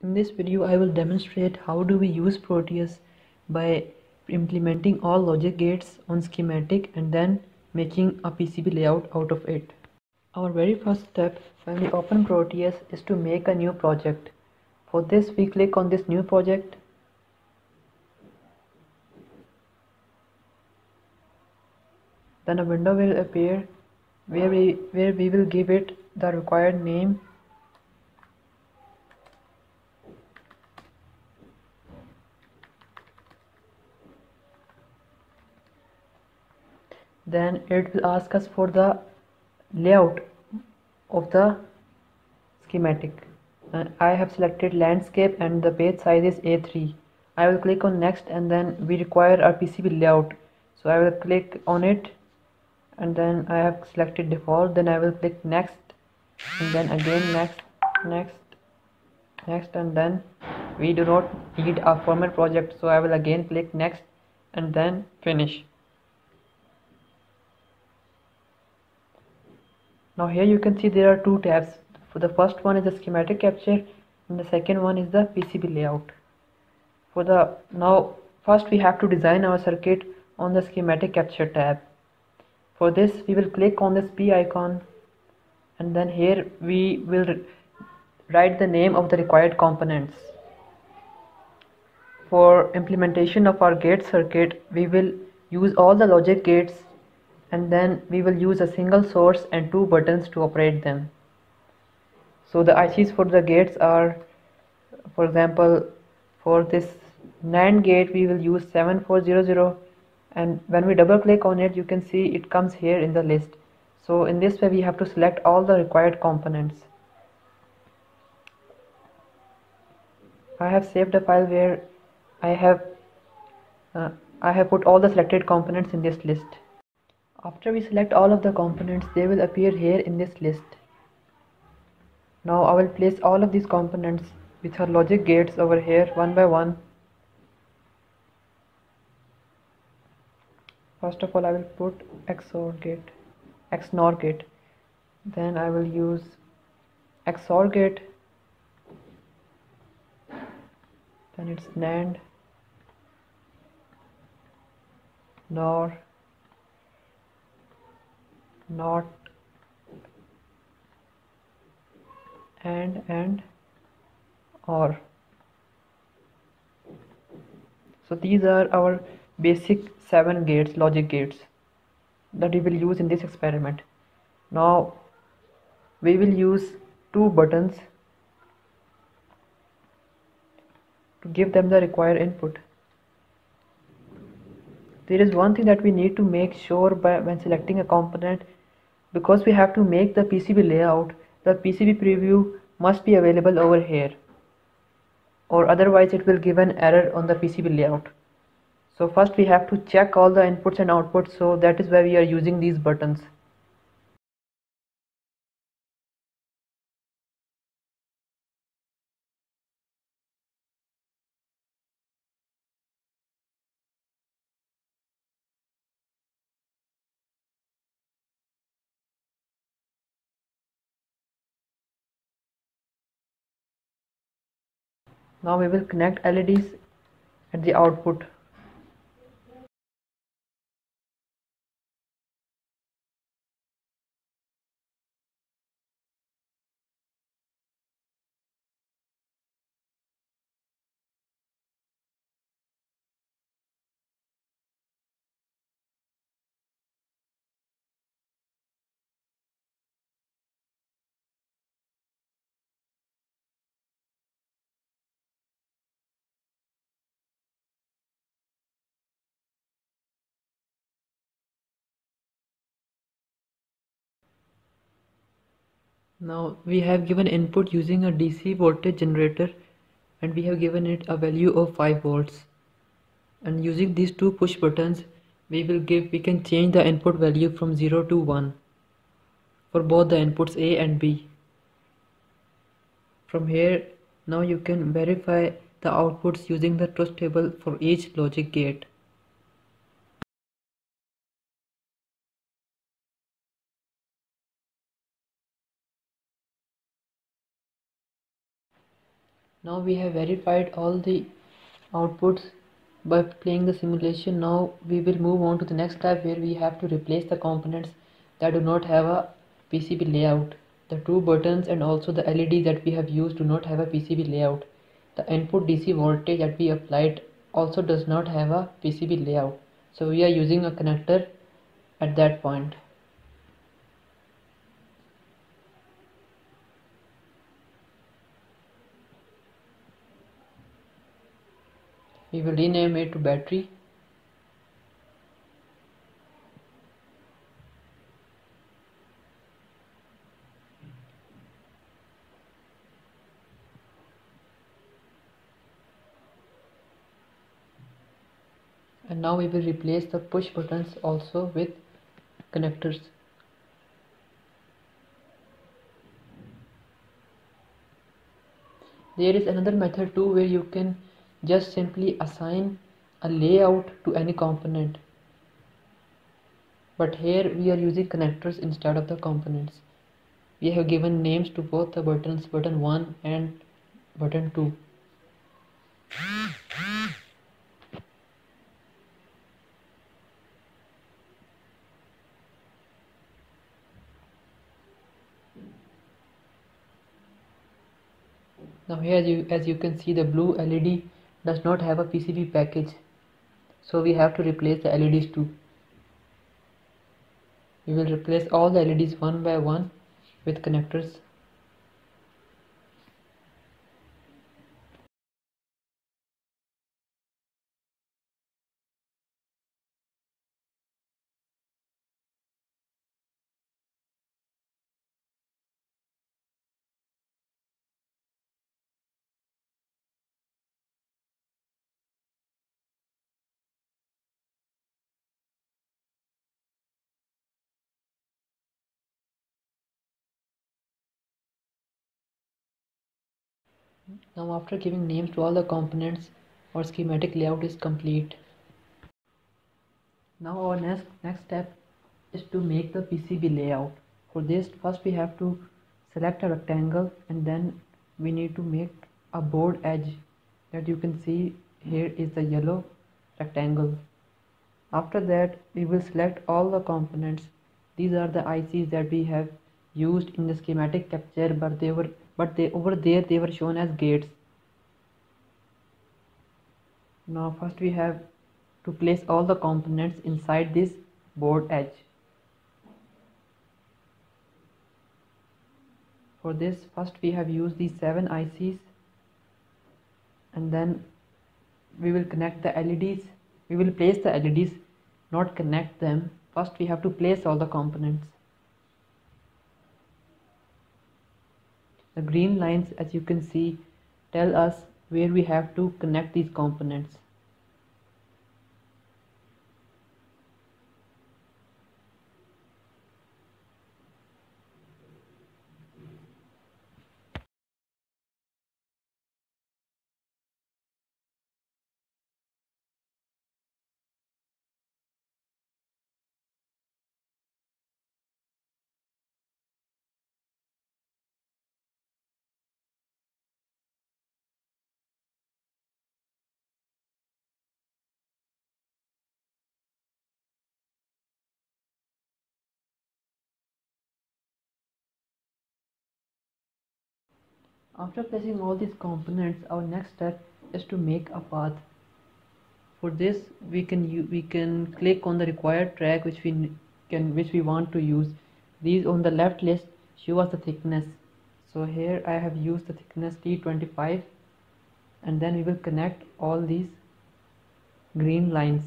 In this video, I will demonstrate how do we use Proteus by implementing all logic gates on schematic and then making a PCB layout out of it. Our very first step when we open Proteus is to make a new project. For this, we click on this new project. Then a window will appear where we will give it the required name. Then it will ask us for the layout of the schematic. I have selected landscape and the page size is A3. I will click on next and then we require our PCB layout. So I will click on it and then I have selected default. Then I will click next and then again next and then we do not need a format project, so I will again click next and then finish. Now here you can see there are two tabs. For the first one is the schematic capture and the second one is the PCB layout. Now first we have to design our circuit on the schematic capture tab. For this we will click on this P icon and then here we will write the name of the required components. For implementation of our gate circuit, we will use all the logic gates and then we will use a single source and two buttons to operate them. So the ICs for the gates are, for example, for this NAND gate we will use 7400, and when we double click on it you can see it comes here in the list. So in this way we have to select all the required components. I have saved a file where I have put all the selected components in this list. After we select all of the components, they will appear here in this list. Now I will place all of these components which are logic gates over here one by one. First of all, I will put XOR gate. Then I will use XOR gate. Then it's NAND, NOR, NOT, and OR. So these are our basic 7 gates, logic gates, that we will use in this experiment. Now we will use two buttons to give them the required input. There is one thing that we need to make sure when selecting a component. Because we have to make the PCB layout, the PCB preview must be available over here, or otherwise it will give an error on the PCB layout. So first we have to check all the inputs and outputs, so that is why we are using these buttons. Now we will connect LEDs at the output. Now we have given input using a DC voltage generator and we have given it a value of 5 volts, and using these two push buttons we can change the input value from 0 to 1 for both the inputs A and B. From here now you can verify the outputs using the truth table for each logic gate. Now we have verified all the outputs by playing the simulation. Now we will move on to the next step, where we have to replace the components that do not have a PCB layout. The two buttons and also the LED that we have used do not have a PCB layout. The input DC voltage that we applied also does not have a PCB layout. So we are using a connector at that point. We will rename it to battery. And now we will replace the push buttons also with connectors. There is another method too, where you can just simply assign a layout to any component, but here we are using connectors instead of the components. We have given names to both the buttons, button 1 and button 2. Now here as you can see, the blue LED does not have a PCB package, so we have to replace the LEDs too. We will replace all the LEDs one by one with connectors. Now after giving names to all the components, our schematic layout is complete. Now our next step is to make the PCB layout. For this, first we have to select a rectangle, and then we need to make a board edge that you can see here is the yellow rectangle. After that, we will select all the components. These are the ICs that we have used in the schematic capture, but over there they were shown as gates. Now first we have to place all the components inside this board edge. For this, first we have used these 7 ICs, and then we will connect the LEDs. We will place the LEDs, not connect them. First we have to place all the components. The green lines, as you can see, tell us where we have to connect these components. After placing all these components, our next step is to make a path. For this, we can click on the required track which we want to use. These on the left list show us the thickness. So here I have used the thickness T25, and then we will connect all these green lines.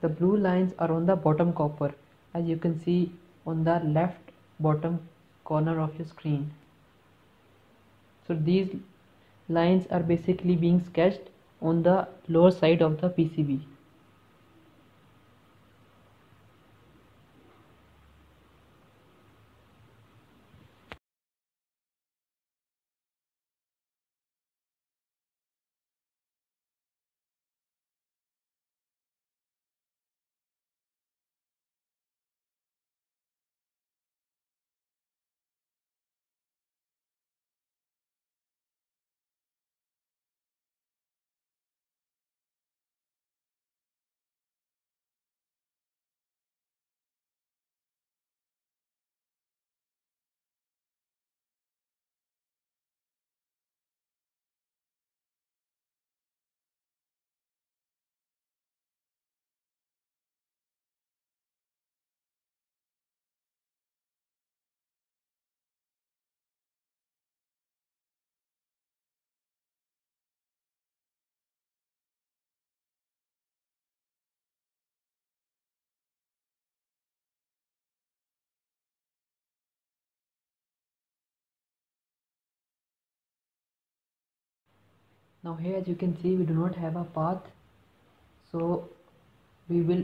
The blue lines are on the bottom copper, as you can see on the left bottom corner of your screen. So these lines are basically being sketched on the lower side of the PCB. Now here, as you can see, we do not have a path, so we will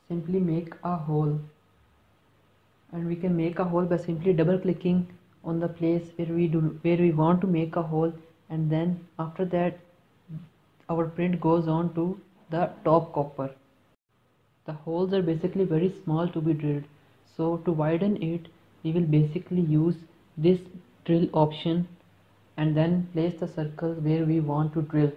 simply make a hole, and we can make a hole by simply double clicking on the place where we want to make a hole, and then after that our print goes on to the top copper. The holes are basically very small to be drilled, so to widen it we will basically use this drill option and then place the circle where we want to drill.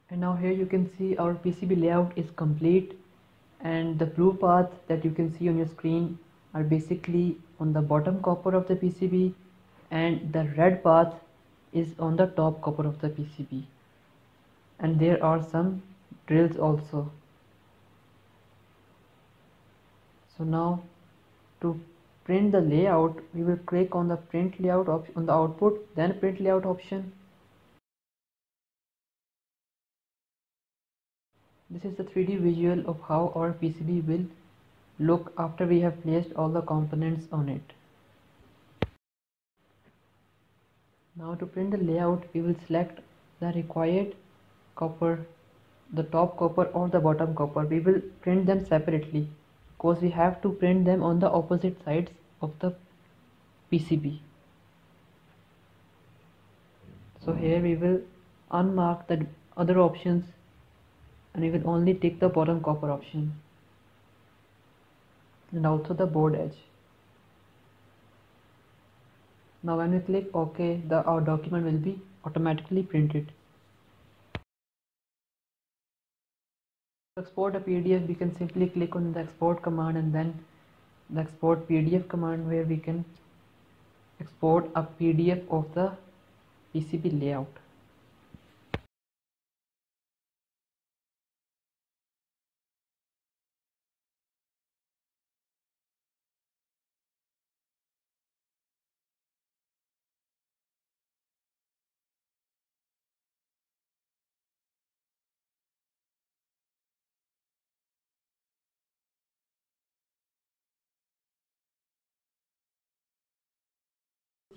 And now here you can see our PCB layout is complete, and the blue paths that you can see on your screen are basically on the bottom copper of the PCB, and the red path is on the top copper of the PCB, and there are some drills also. So now to print the layout, we will click on the print layout option on the output, then print layout option. This is the 3D visual of how our PCB will look after we have placed all the components on it. Now to print the layout, we will select the required copper, the top copper or the bottom copper. We will print them separately because we have to print them on the opposite sides of the PCB. So here we will unmark the other options and we will only tick the bottom copper option and also the board edge. Now when we click OK, our document will be automatically printed. To export a PDF, we can simply click on the export command and then the export PDF command, where we can export a PDF of the PCB layout.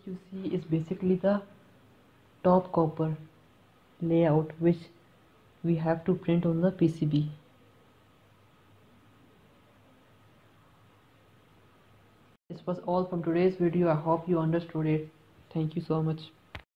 You see is basically the top copper layout which we have to print on the PCB. This was all from today's video. I hope you understood it. Thank you so much.